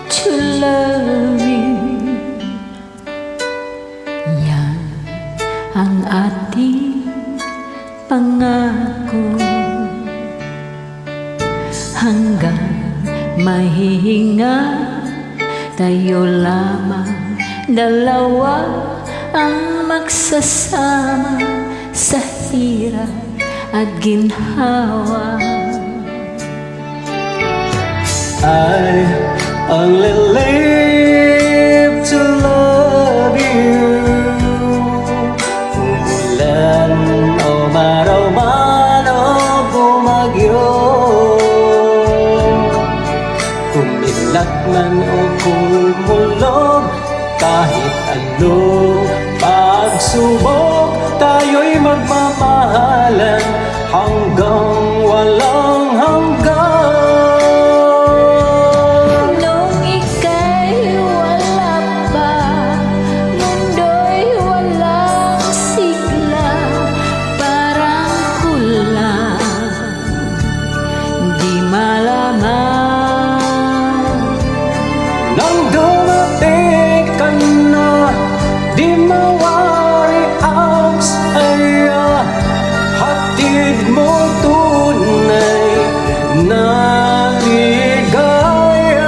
to love you. Yan ang ating pangako, hanggang mahihinga tayo lamang dalawa ang magsasama sa hirap at ginhawa. I only live to love you. Umulan o maraw man o bumagyo, kumilat man o kumulog, kahit anong pagsubok, tayo'y magmamahalan hanggang walang hanggan. Nung ika'y wala pa, mundo'y walang sigla, parang kulang, di malaman. Nang dumating ka na, di mawari ang saya, hatid mo tunay na ligaya.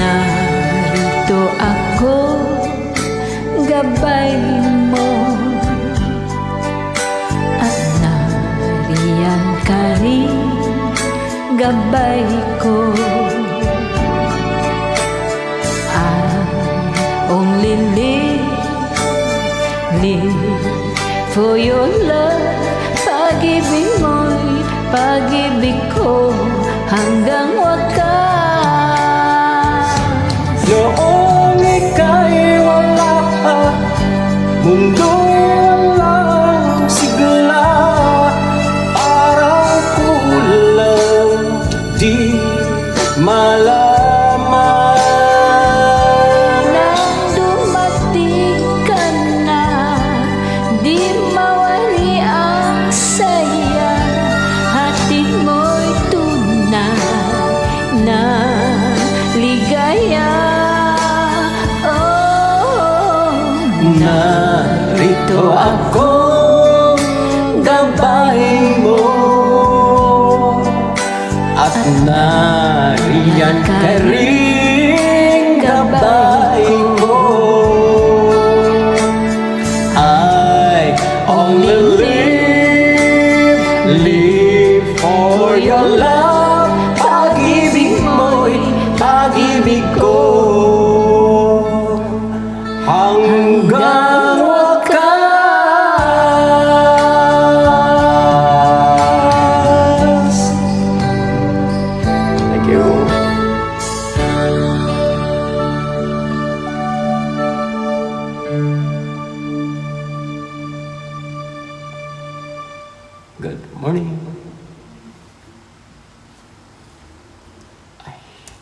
Narito ako, gabay mo, at nariyan ka rin, gabay ko. I only live for your love. Pag-ibig mo'y pag-ibig ko hanggang wakas. Noong ika'y wala pa, mundo'y walang sigla, parang kulang, di malaman. Nang dumating ka na, di mawali ang saya, hatid mo'y tunay na ligaya. Narito ako, gabay mo, at nariyan ka rin, gabay ko. I only live for your love. Pag-ibig mo'y pag-ibig ko hanggang wakas. Thank you. Good morning.